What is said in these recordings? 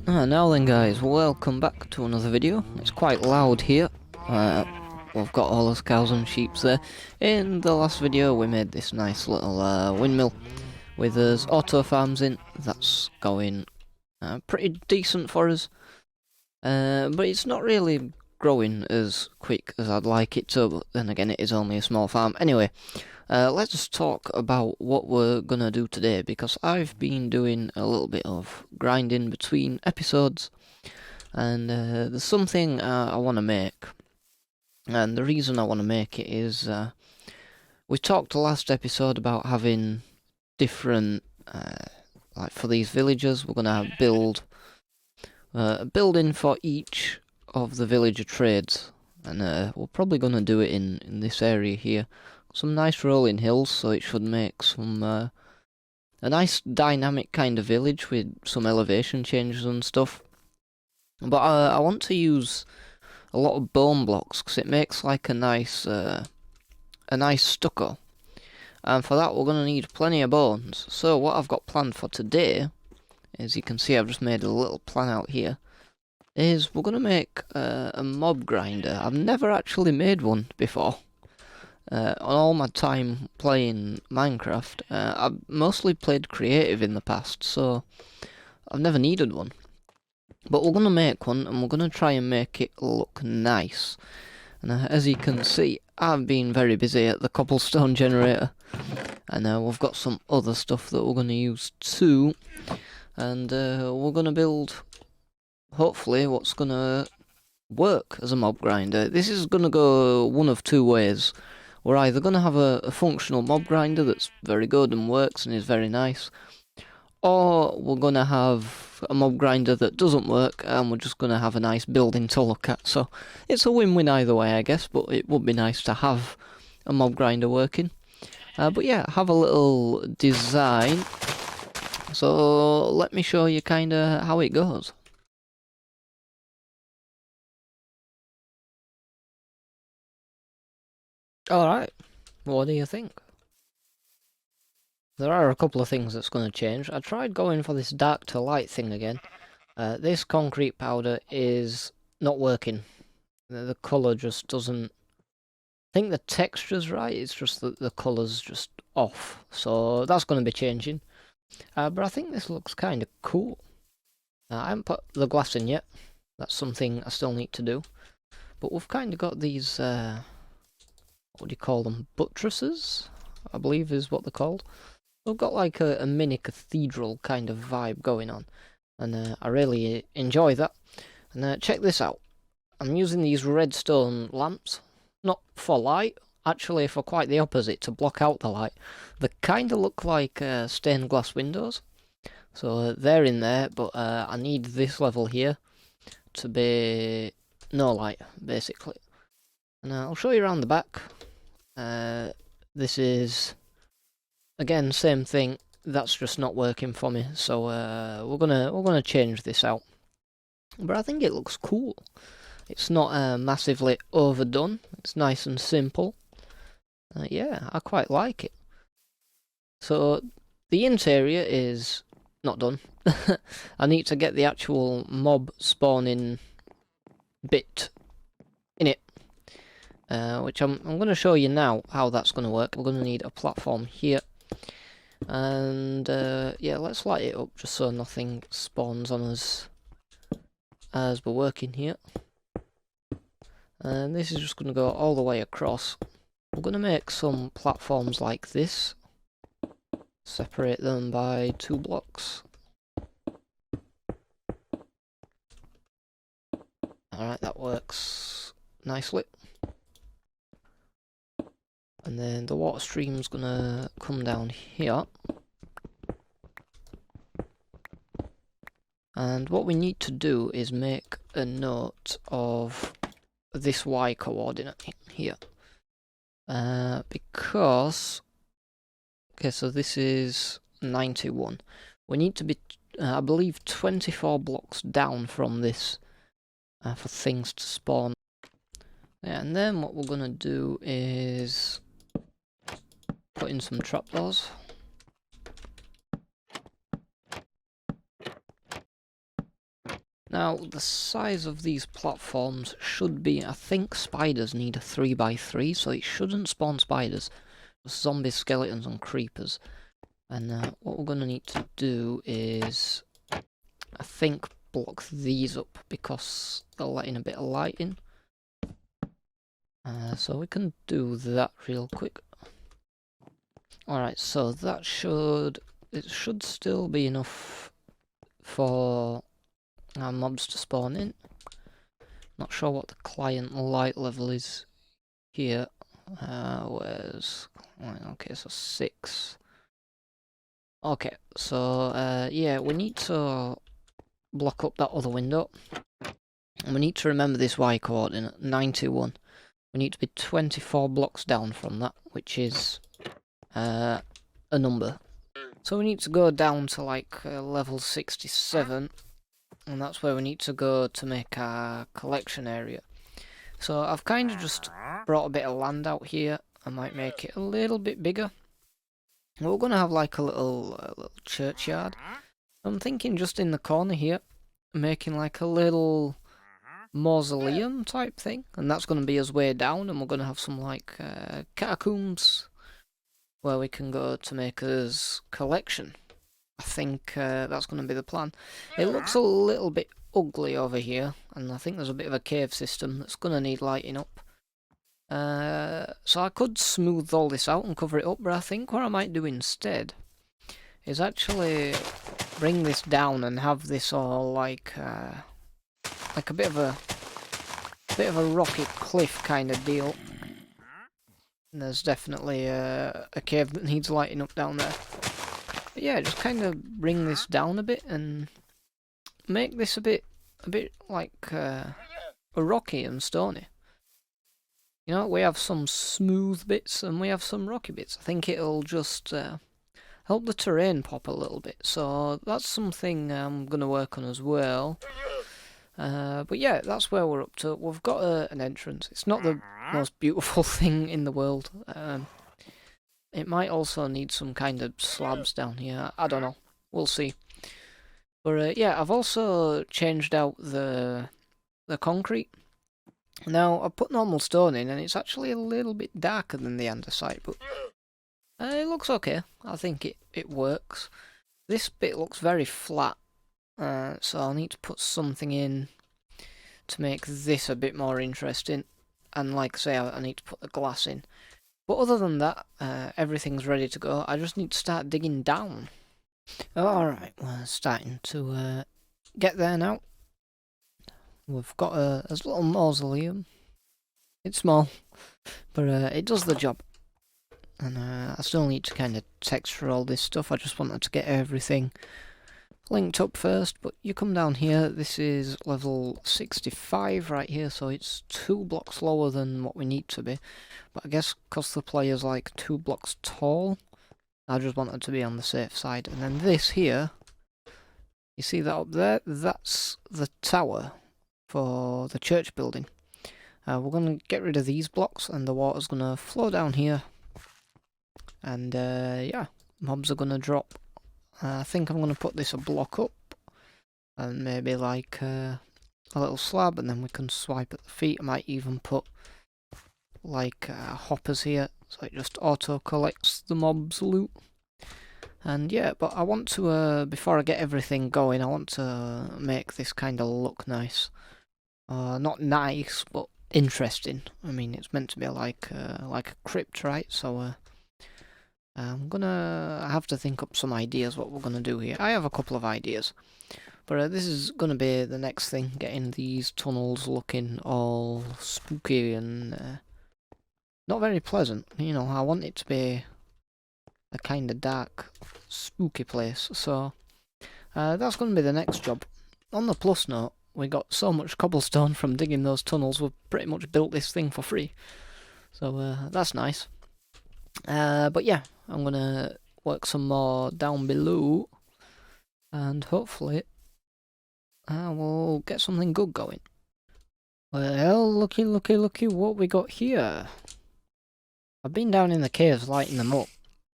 Now then guys, welcome back to another video. It's quite loud here. We've got all those cows and sheep there. In the last video we made this nice little windmill with us auto farms in. That's going pretty decent for us. But it's not really growing as quick as I'd like it to, but then again it is only a small farm. Anyway, let's talk about what we're gonna do today, because I've been doing a little bit of grinding between episodes, and there's something I want to make. And the reason I want to make it is we talked last episode about having different, like for these villagers, we're gonna build a building for each of the villager trades, and we're probably gonna do it in this area here. Some nice rolling hills, so it should make some a nice dynamic kind of village with some elevation changes and stuff. But I want to use a lot of bone blocks because it makes like a nice stucco. And for that we're gonna need plenty of bones. So what I've got planned for today, as you can see, I've just made a little plan out here, is we're gonna make a mob grinder. I've never actually made one before. On all my time playing Minecraft, I've mostly played creative in the past, so I've never needed one. But we're going to make one, and we're going to try and make it look nice. And as you can see, I've been very busy at the cobblestone generator, and we've got some other stuff that we're going to use too. And we're going to build, hopefully, what's going to work as a mob grinder. This is going to go one of two ways. We're either going to have a functional mob grinder that's very good and works and is very nice, or we're going to have a mob grinder that doesn't work and we're just going to have a nice building to look at. So it's a win-win either way, I guess, but it would be nice to have a mob grinder working. But yeah, have a little design. So let me show you kind of how it goes. Alright, what do you think? There are a couple of things that's going to change. I tried going for this dark to light thing again. This concrete powder is not working. The colour just doesn't... I think the texture's right, it's just that the colour's just off. So that's going to be changing. But I think this looks kind of cool. I haven't put the glass in yet. That's something I still need to do. But we've kind of got these... what do you call them? Buttresses, I believe is what they're called. We've got like a mini cathedral kind of vibe going on, and I really enjoy that. And check this out. I'm using these redstone lamps, not for light, actually for quite the opposite, to block out the light. They kind of look like stained glass windows, so they're in there, but I need this level here to be no light, basically. And I'll show you around the back. This is, again, same thing. That's just not working for me, so we're gonna change this out. But I think it looks cool. It's not massively overdone. It's nice and simple. Yeah, I quite like it. So the interior is not done. I need to get the actual mob spawning bit in it. Which I'm going to show you now how that's going to work. We're going to need a platform here, and yeah, let's light it up just so nothing spawns on us as we're working here. And this is just going to go all the way across. We're going to make some platforms like this, separate them by 2 blocks. Alright, that works nicely. And then the water stream's gonna come down here. And what we need to do is make a note of this Y coordinate here. Because... okay, so this is 91. We need to be, I believe, 24 blocks down from this for things to spawn. Yeah, and then what we're gonna do is put in some trapdoors. Now, the size of these platforms should be, I think spiders need a 3x3, so it shouldn't spawn spiders. Just zombies, skeletons, and creepers. And what we're going to need to do is, I think, block these up because they're letting a bit of light in. So we can do that real quick. Alright, so that it should still be enough for our mobs to spawn in. Not sure what the client light level is here. Where's... okay, so 6. Okay, so yeah, we need to block up that other window. And we need to remember this Y coordinate, 921. We need to be 24 blocks down from that, which is a number. So we need to go down to like level 67. And that's where we need to go to make our collection area. So I've kind of just brought a bit of land out here. I might make it a little bit bigger. We're going to have like a little churchyard. I'm thinking just in the corner here, making like a little mausoleum type thing. And that's going to be us way down, and we're going to have some like catacombs where we can go to make us collection. I think that's going to be the plan. It looks a little bit ugly over here, and I think there's a bit of a cave system that's going to need lighting up. So I could smooth all this out and cover it up, but I think what I might do instead is actually bring this down and have this all like a bit of a rocky cliff kind of deal. And there's definitely a cave that needs lighting up down there. But yeah, just kind of bring this down a bit and make this a bit like rocky and stony. You know, we have some smooth bits and we have some rocky bits. I think it'll just help the terrain pop a little bit. So that's something I'm going to work on as well. But yeah, that's where we're up to. We've got an entrance. It's not the most beautiful thing in the world. It might also need some kind of slabs down here. I don't know. We'll see. But yeah, I've also changed out the concrete. Now, I put normal stone in, and it's actually a little bit darker than the andesite, but it looks okay. I think it works. This bit looks very flat, so I'll need to put something in to make this a bit more interesting. And like I say, I need to put the glass in. But other than that, everything's ready to go. I just need to start digging down. Alright, we're starting to get there now. We've got a little mausoleum. It's small, but it does the job. And I still need to kind of texture all this stuff. I just wanted to get everything linked up first. But you come down here, this is level 65 right here, so it's 2 blocks lower than what we need to be. But I guess because the player's like 2 blocks tall, I just wanted to be on the safe side. And then this here, you see that up there? That's the tower for the church building. We're going to get rid of these blocks, and the water's going to flow down here. And yeah, mobs are going to drop. I think I'm going to put this a block up, and maybe like a little slab, and then we can swipe at the feet. I might even put like hoppers here, so it just auto collects the mobs loot. And yeah, but I want to, before I get everything going, I want to make this kind of look nice. Not nice, but interesting. I mean, it's meant to be like a crypt, right? So I'm gonna have to think up some ideas what we're gonna do here. I have a couple of ideas, but this is gonna be the next thing, getting these tunnels looking all spooky and not very pleasant. You know, I want it to be a kind of dark, spooky place. So that's gonna be the next job. On the plus note, we got so much cobblestone from digging those tunnels, we've pretty much built this thing for free. So that's nice. But yeah, I'm gonna work some more down below, and hopefully we'll get something good going. Well, looky what we got here. I've been down in the caves lighting them up,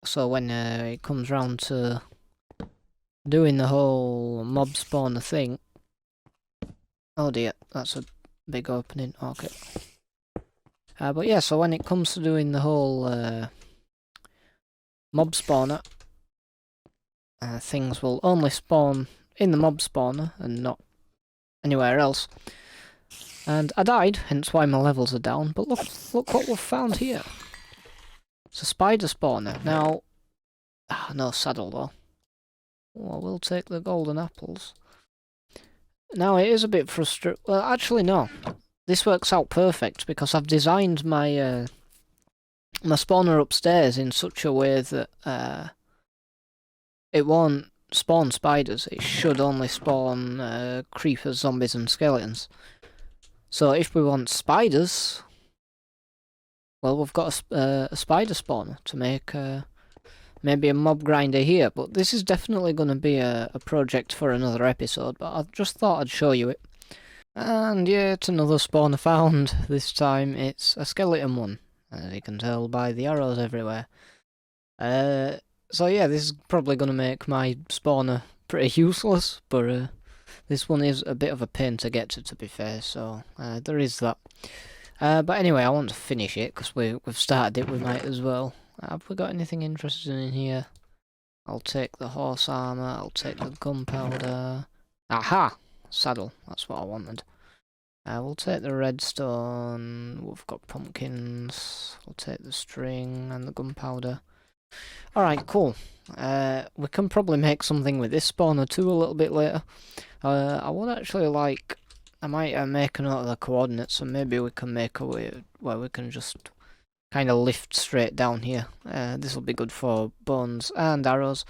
so when it comes round to doing the whole mob spawner thing, Oh dear, that's a big opening. Okay. But yeah, so when it comes to doing the whole mob spawner, things will only spawn in the mob spawner and not anywhere else. And I died, hence why my levels are down. But look what we've found here. It's a spider spawner. Now, no saddle though. Oh, I will take the golden apples. Now it is a bit frustrating. Well, actually no. This works out perfect because I've designed my my spawner upstairs in such a way that it won't spawn spiders. It should only spawn creepers, zombies, and skeletons. So if we want spiders, well, we've got a spider spawner to make maybe a mob grinder here. But this is definitely going to be a project for another episode. But I just thought I'd show you it. And yet another spawner found. This time it's a skeleton one, as you can tell by the arrows everywhere. So yeah, this is probably going to make my spawner pretty useless, but this one is a bit of a pain to get to be fair, so there is that. But anyway, I want to finish it, because we've started it, we might as well. Have we got anything interesting in here? I'll take the horse armour, I'll take the gunpowder. Aha! Saddle, that's what I wanted. We'll take the redstone, we've got pumpkins, we'll take the string and the gunpowder. Alright, cool. We can probably make something with this spawner too a little bit later. I would actually like... I might make a note of the coordinates, and maybe we can make a way where we can just kind of lift straight down here. This will be good for bones and arrows.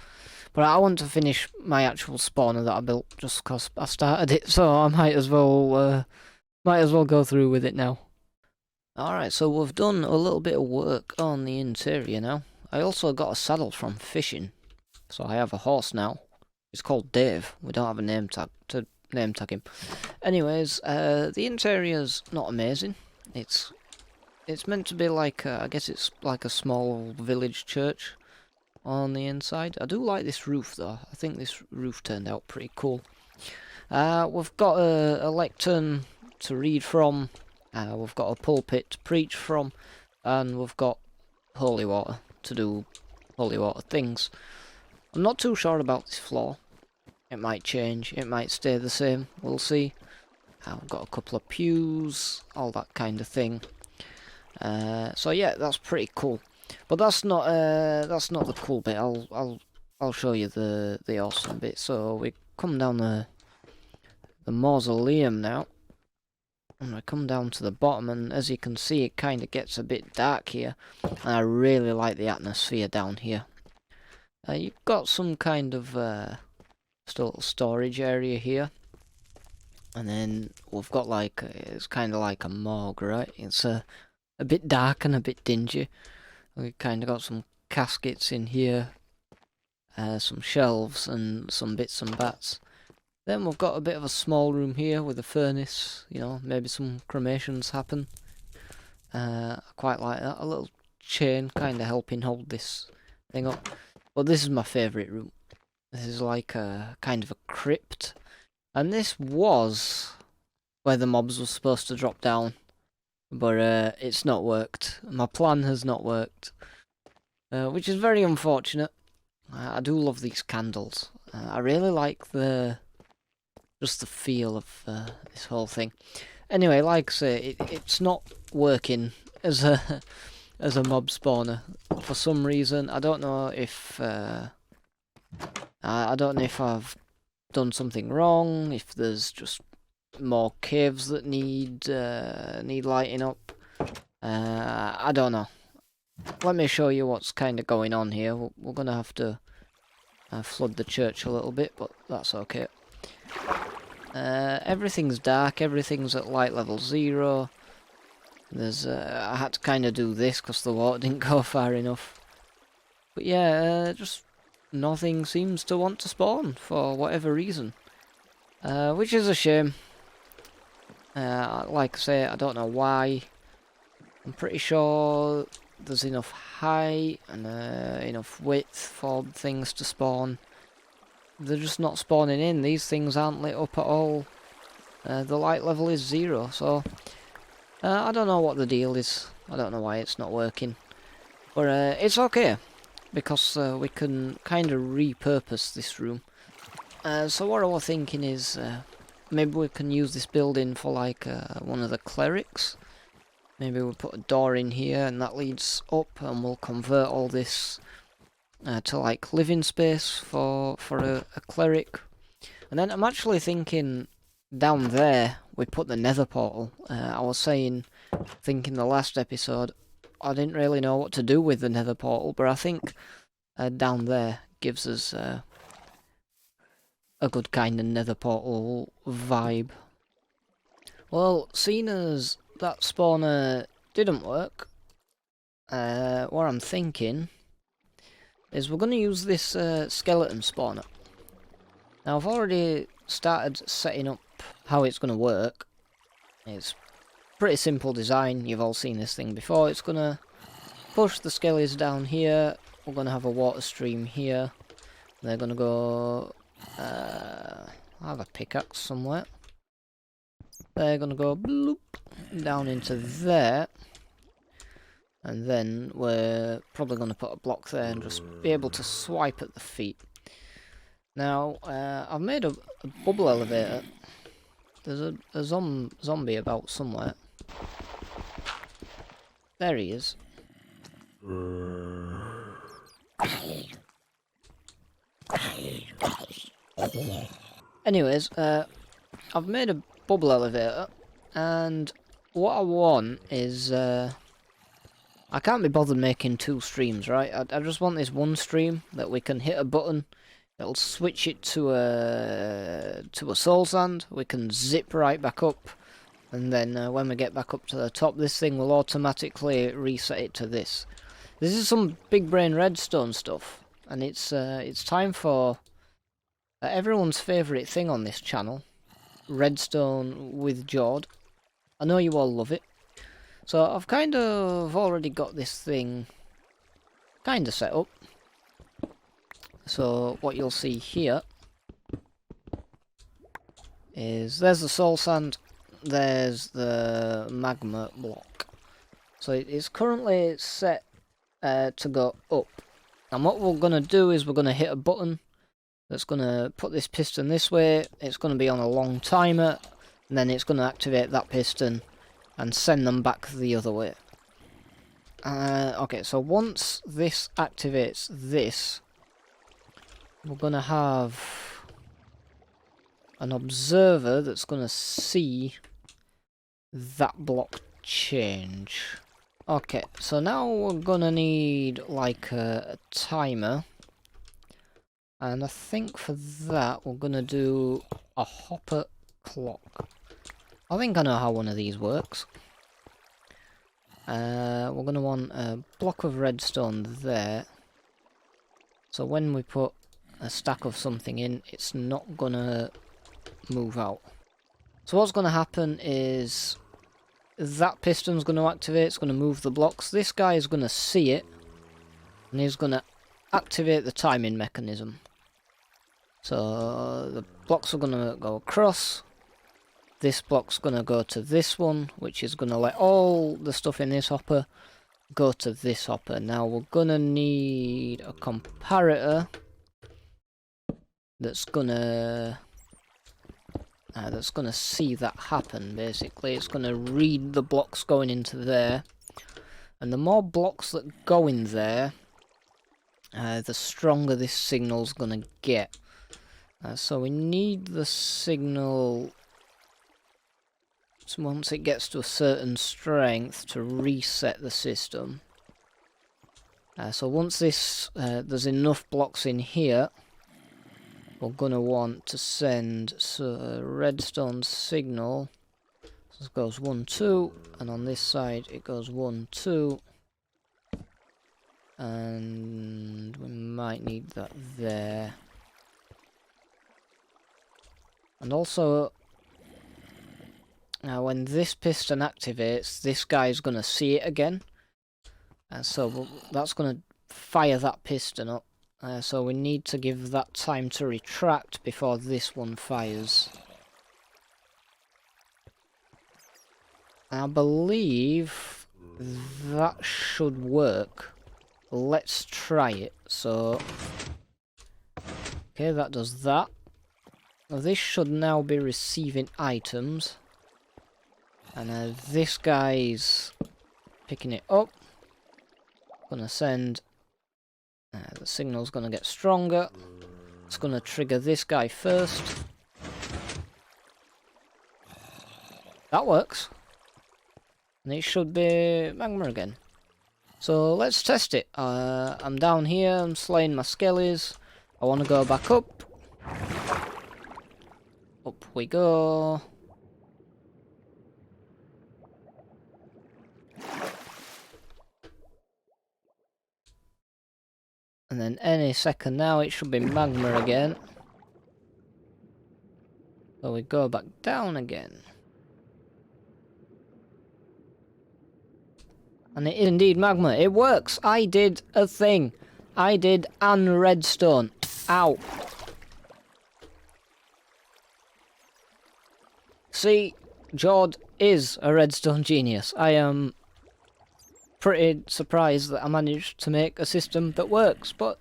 But I want to finish my actual spawner that I built just because I started it, so I might as well go through with it now. Alright, so we've done a little bit of work on the interior now. I also got a saddle from fishing, so I have a horse now. It's called Dave. We don't have a name tag to name tag him. Anyways, the interior's not amazing. It's meant to be like I guess it's like a small village church on the inside. I do like this roof though. I think this roof turned out pretty cool. We've got a lectern to read from. We've got a pulpit to preach from, and we've got holy water to do holy water things. I'm not too sure about this floor. It might change, it might stay the same, we'll see. I've got a couple of pews, all that kind of thing. So yeah, that's pretty cool. But that's not the cool bit. I'll show you the awesome bit. So we come down the mausoleum now. And I come down to the bottom, and as you can see, it kind of gets a bit dark here. And I really like the atmosphere down here. You've got some kind of little storage area here. And then we've got like, it's kind of like a morgue, right? It's a bit dark and a bit dingy. We've kind of got some caskets in here. Some shelves and some bits and bats. Then we've got a bit of a small room here with a furnace, you know, maybe some cremations happen. I quite like that. A little chain kind of helping hold this thing up. But this is my favourite room. This is like a kind of a crypt. And this was where the mobs were supposed to drop down. But it's not worked. My plan has not worked. Which is very unfortunate. I do love these candles. I really like just the feel of this whole thing. Anyway, like I say, it's not working as a mob spawner for some reason. I don't know if I've done something wrong. If there's just more caves that need lighting up. I don't know. Let me show you what's kind of going on here. We're gonna have to flood the church a little bit, but that's okay. Everything's dark, everything's at light level 0. There's I had to kind of do this because the water didn't go far enough. But yeah, just nothing seems to want to spawn for whatever reason. Which is a shame. Like I say, I don't know why. I'm pretty sure there's enough height and enough width for things to spawn. They're just not spawning in. These things aren't lit up at all. the light level is 0, so I don't know what the deal is. I don't know why it's not working. But it's okay, because we can kind of repurpose this room. So what I was thinking is, maybe we can use this building for like one of the clerics. Maybe we'll put a door in here and that leads up, and we'll convert all this to like living space for a cleric. And then I'm actually thinking down there we put the Nether Portal. I was thinking the last episode, I didn't really know what to do with the Nether Portal, but I think down there gives us a good kind of Nether Portal vibe. Well, seeing as that spawner didn't work, what I'm thinking is we're going to use this skeleton spawner. Now I've already started setting up how it's going to work. It's pretty simple design, you've all seen this thing before. It's going to push the skellies down here, we're going to have a water stream here. They're going to go... I have a pickaxe somewhere. They're going to go bloop down into there. And then we're probably going to put a block there and just be able to swipe at the feet. Now, I've made a bubble elevator. There's a zombie about somewhere. There he is. Anyways, I've made a bubble elevator, and what I want is, I can't be bothered making 2 streams, right? I just want this one stream that we can hit a button, it'll switch it to a soul sand, we can zip right back up, and then when we get back up to the top, this thing will automatically reset it to this. This is some big brain redstone stuff, and it's time for everyone's favourite thing on this channel, redstone with Jord. I know you all love it. So I've kind of already got this thing kind of set up. So what you'll see here is there's the soul sand, there's the magma block. So it's currently set to go up. And what we're going to do is we're going to hit a button that's going to put this piston this way. It's going to be on a long timer, and then it's going to activate that piston and send them back the other way. Okay, so once this activates this, we're going to have an observer that's going to see that block change. Okay, so now we're going to need like a timer. And I think for that we're going to do a hopper clock. I think I know how one of these works. We're going to want a block of redstone there. So when we put a stack of something in, it's not going to move out. So what's going to happen is that piston's going to activate, it's going to move the blocks. This guy is going to see it, and he's going to activate the timing mechanism. So the blocks are going to go across. This block's going to go to this one, which is going to let all the stuff in this hopper go to this hopper. Now we're going to need a comparator that's going to see that happen, basically. It's going to read the blocks going into there. And the more blocks that go in there, the stronger this signal's going to get. So we need the signal, once it gets to a certain strength, to reset the system. So once this, there's enough blocks in here, we're going to want to send a redstone signal. So it goes 1, 2, and on this side it goes 1, 2. And we might need that there. And also, when this piston activates, this guy's going to see it again. And so that's going to fire that piston up. So we need to give that time to retract before this one fires. I believe that should work. Let's try it. So, okay, that does that. Now this should now be receiving items. And this guy's picking it up. Gonna send... the signal's gonna get stronger. It's gonna trigger this guy first. That works. And it should be magma again. So let's test it. I'm down here, I'm slaying my skellies. I want to go back up. Up we go. And then any second now it should be magma again. So we go back down again. And it is indeed magma. It works. I did a thing. I did an redstone. Ow. See, Jord is a redstone genius. I am pretty surprised that I managed to make a system that works. But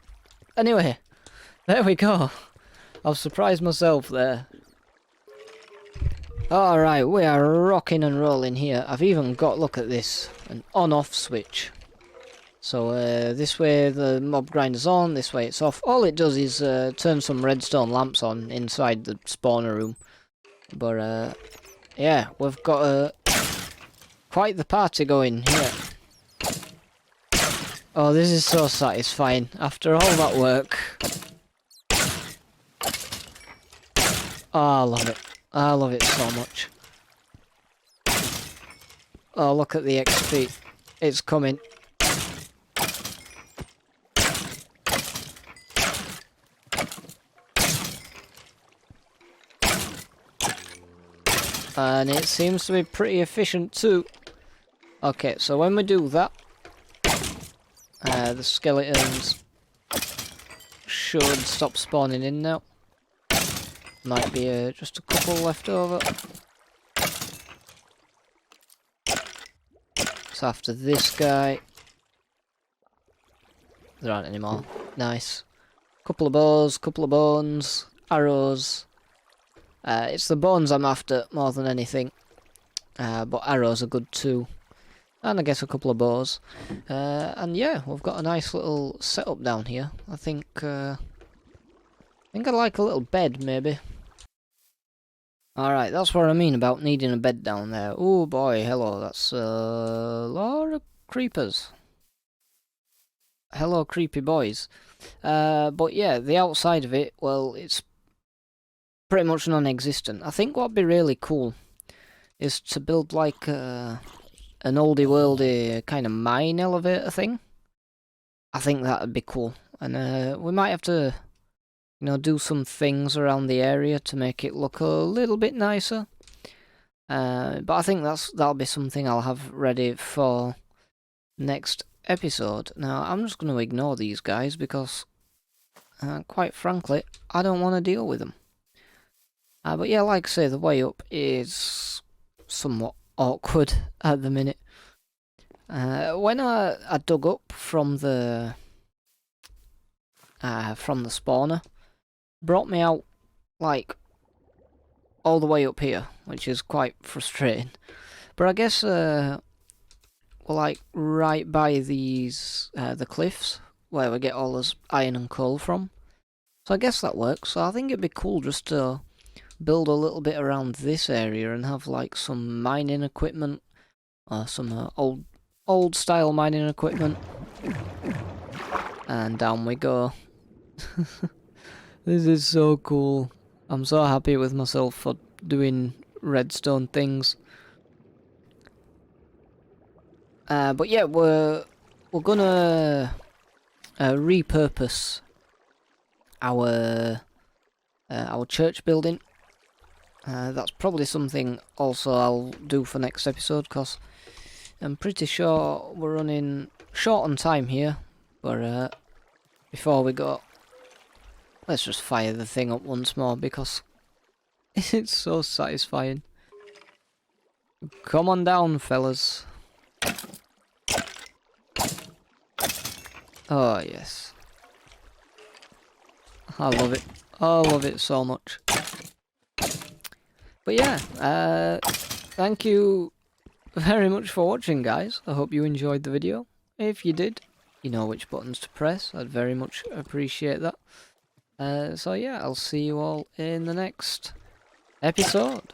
anyway, there we go. I've surprised myself there. Alright, we are rocking and rolling here. I've even got, look at this, an on-off switch. So this way the mob grinder's on, this way it's off. All it does is turn some redstone lamps on inside the spawner room. But yeah, we've got quite the party going here. Oh, this is so satisfying after all that work. Oh, I love it. I love it so much. Oh, look at the XP. It's coming. And it seems to be pretty efficient too. Okay, so when we do that, the skeletons should stop spawning in now. Might be just a couple left over. So after this guy, there aren't any more. Nice. Couple of bows, couple of bones, arrows. It's the bones I'm after more than anything. But arrows are good too. And I guess a couple of bows. And yeah, we've got a nice little setup down here. I think I'd like a little bed maybe. Alright, that's what I mean about needing a bed down there. Oh boy, hello, that's a lot of creepers. Hello, creepy boys. But yeah, the outside of it, well, it's pretty much non-existent. I think what'd be really cool is to build like an oldie-worldy kind of mine elevator thing. I think that'd be cool. And we might have to, you know, do some things around the area to make it look a little bit nicer. But I think that'll be something I'll have ready for next episode. Now, I'm just going to ignore these guys because, quite frankly, I don't want to deal with them. But yeah, like I say, the way up is somewhat awkward at the minute. When I dug up from the spawner, brought me out like all the way up here, which is quite frustrating. But I guess we're like right by these the cliffs where we get all this iron and coal from. So I guess that works. So I think it'd be cool just to build a little bit around this area and have like some mining equipment, or some old style mining equipment. And down we go. This is so cool. I'm so happy with myself for doing redstone things. But yeah, we're gonna repurpose our church building. That's probably something also I'll do for next episode, because I'm pretty sure we're running short on time here. But before we go, let's just fire the thing up once more because it's so satisfying. Come on down, fellas. Oh, yes. I love it. I love it so much. But yeah, thank you very much for watching, guys. I hope you enjoyed the video. If you did, you know which buttons to press. I'd very much appreciate that. So yeah, I'll see you all in the next episode.